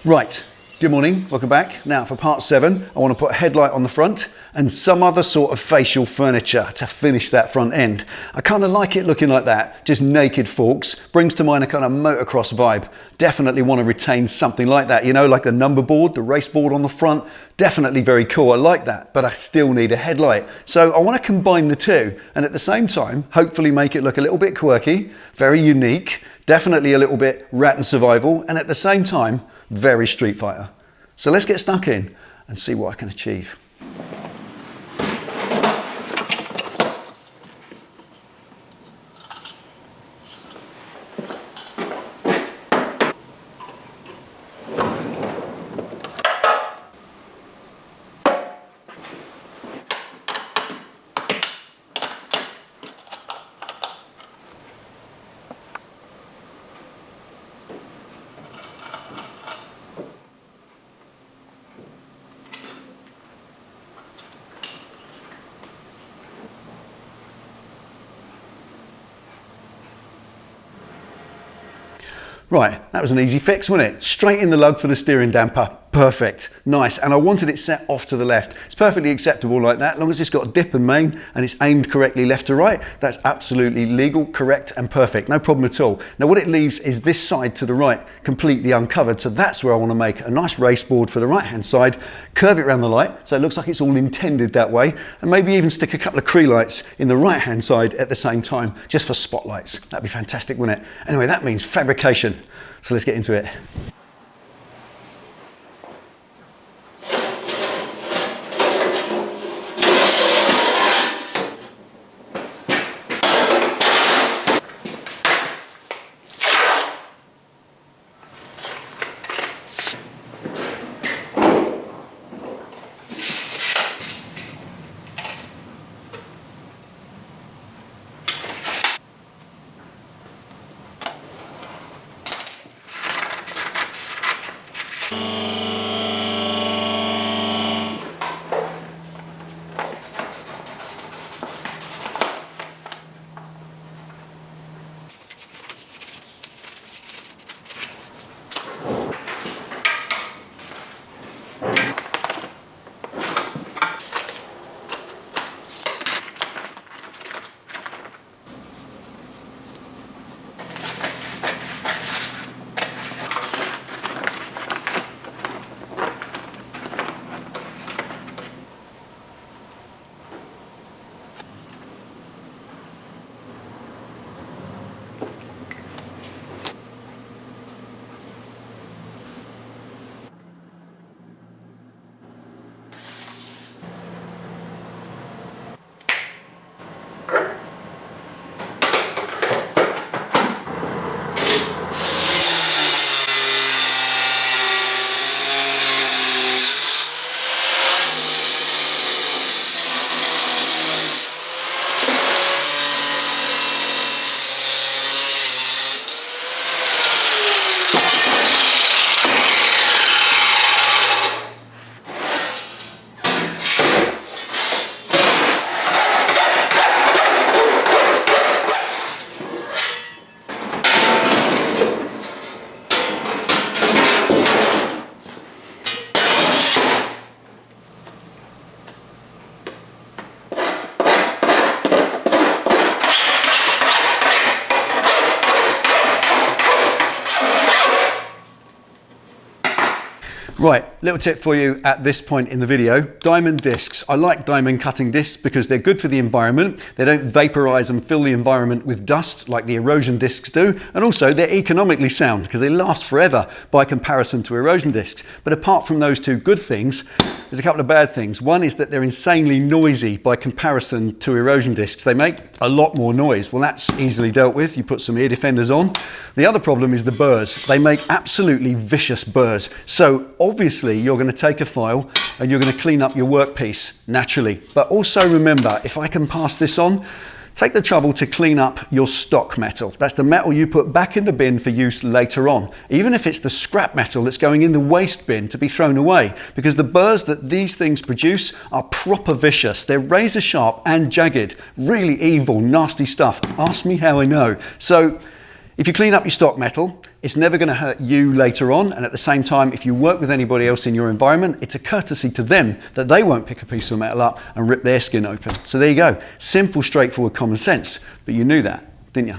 Right, good morning, welcome back. Now for part 7, I want to put a headlight on the front and some other sort of facial furniture to finish that front end. I kind of like it looking like that, just naked forks. Brings to mind a kind of motocross vibe. Definitely want to retain something like that, you know, like the number board, the race board on the front. Definitely very cool, I like that, but I still need a headlight. So I want to combine the two and at the same time, hopefully make it look a little bit quirky, very unique, definitely a little bit rat and survival, and at the same time, very Street Fighter. So let's get stuck in and see what I can achieve. Right, that was an easy fix, wasn't it? Straight in the lug for the steering damper. Perfect, nice, and I wanted it set off to the left. It's perfectly acceptable like that, as long as it's got a dip and main and it's aimed correctly left to right. That's absolutely legal, correct and perfect, no problem at all. Now what it leaves is this side to the right, completely uncovered, so that's where I want to make a nice race board for the right hand side, curve it around the light, so it looks like it's all intended that way, and maybe even stick a couple of Cree lights in the right hand side at the same time, just for spotlights. That'd be fantastic, wouldn't it? Anyway, that means fabrication, so let's get into it. Right, little tip for you at this point in the video, diamond discs. I like diamond cutting discs because they're good for the environment. They don't vaporize and fill the environment with dust like the erosion discs do. And also they're economically sound because they last forever by comparison to erosion discs. But apart from those two good things, there's a couple of bad things. One is that they're insanely noisy by comparison to erosion discs. They make a lot more noise. Well, that's easily dealt with. You put some ear defenders on. The other problem is the burrs. They make absolutely vicious burrs. So obviously you're going to take a file and you're going to clean up your workpiece naturally. But also remember, if I can pass this on, take the trouble to clean up your stock metal. That's the metal you put back in the bin for use later on. Even if it's the scrap metal that's going in the waste bin to be thrown away, because the burrs that these things produce are proper vicious. They're razor sharp and jagged, really evil, nasty stuff. Ask me how I know. So If you clean up your stock metal, it's never going to hurt you later on, and at the same time, if you work with anybody else in your environment, it's a courtesy to them that they won't pick a piece of metal up and rip their skin open. So there you go. Simple, straightforward, common sense. But you knew that, didn't you?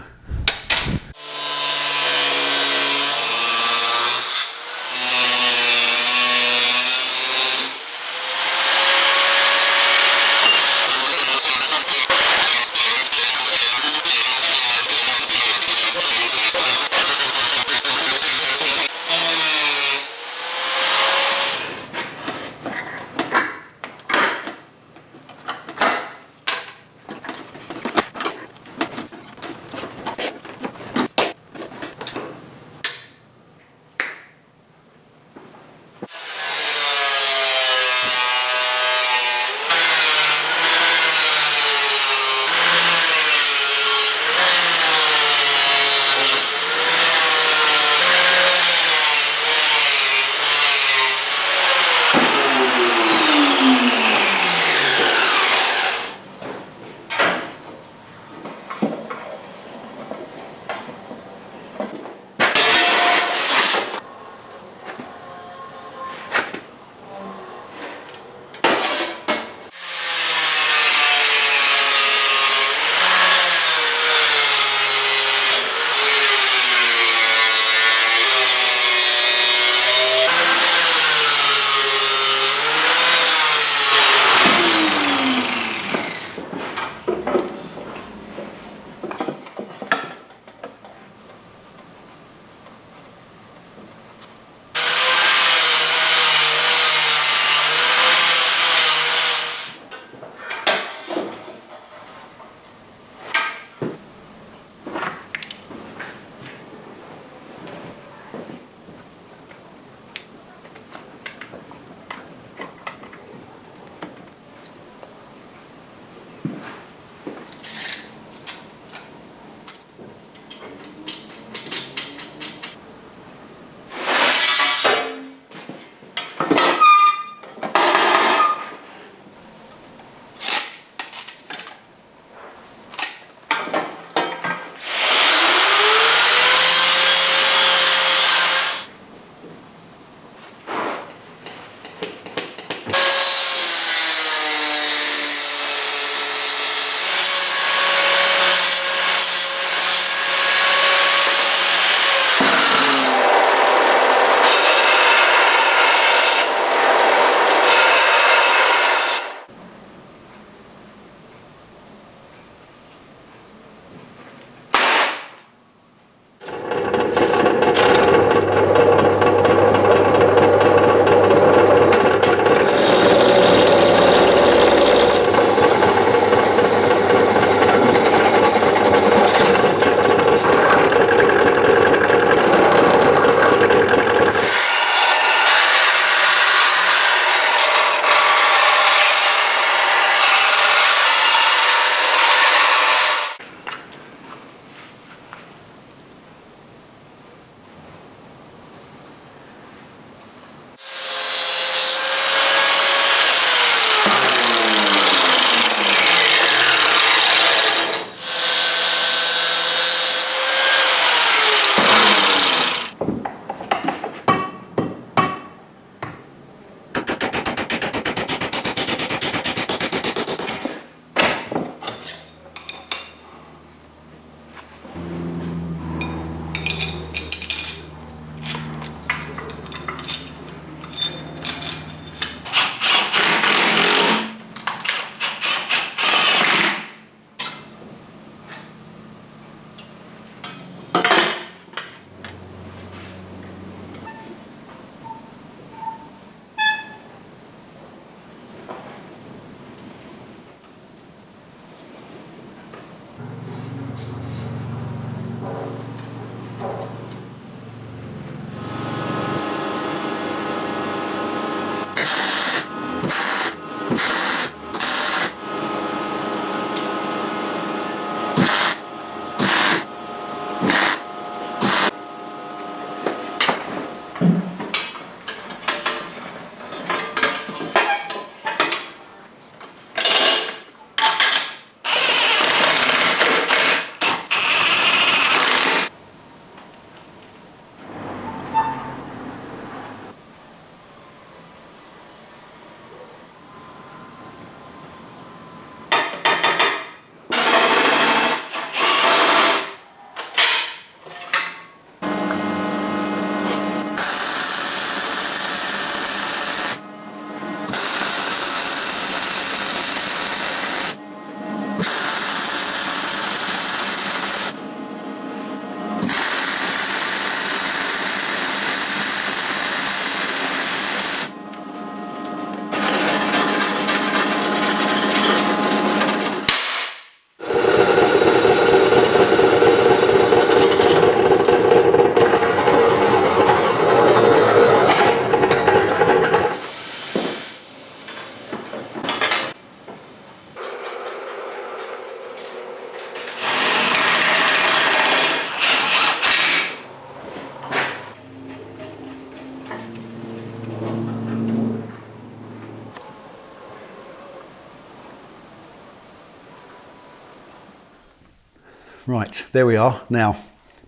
Right, there we are. Now,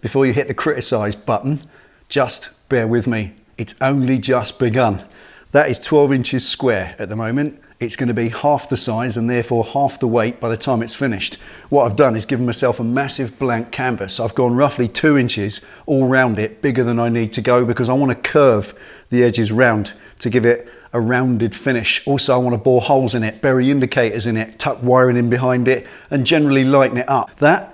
before you hit the criticise button, just bear with me. It's only just begun. That is 12 inches square at the moment. It's going to be half the size and therefore half the weight by the time it's finished. What I've done is given myself a massive blank canvas. I've gone roughly 2 inches all round it, bigger than I need to go, because I want to curve the edges round to give it a rounded finish. Also, I want to bore holes in it, bury indicators in it, tuck wiring in behind it, and generally lighten it up. That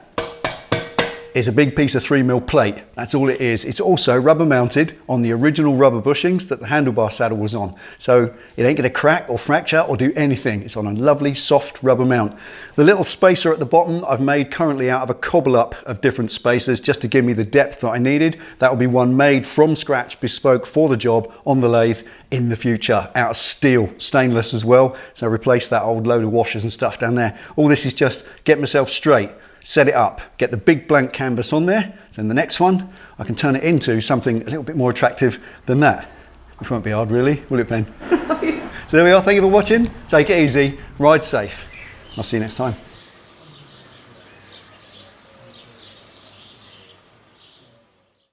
is a big piece of 3mm plate. That's all it is. It's also rubber mounted on the original rubber bushings that the handlebar saddle was on. So it ain't gonna crack or fracture or do anything. It's on a lovely soft rubber mount. The little spacer at the bottom I've made currently out of a cobble up of different spacers just to give me the depth that I needed. That will be one made from scratch, bespoke for the job on the lathe in the future, out of steel, stainless as well. So replace that old load of washers and stuff down there. All this is just get myself straight, set it up, get the big blank canvas on there. So in the next one, I can turn it into something a little bit more attractive than that, which won't be hard really, will it, Ben? So there we are, thank you for watching. Take it easy, ride safe. I'll see you next time.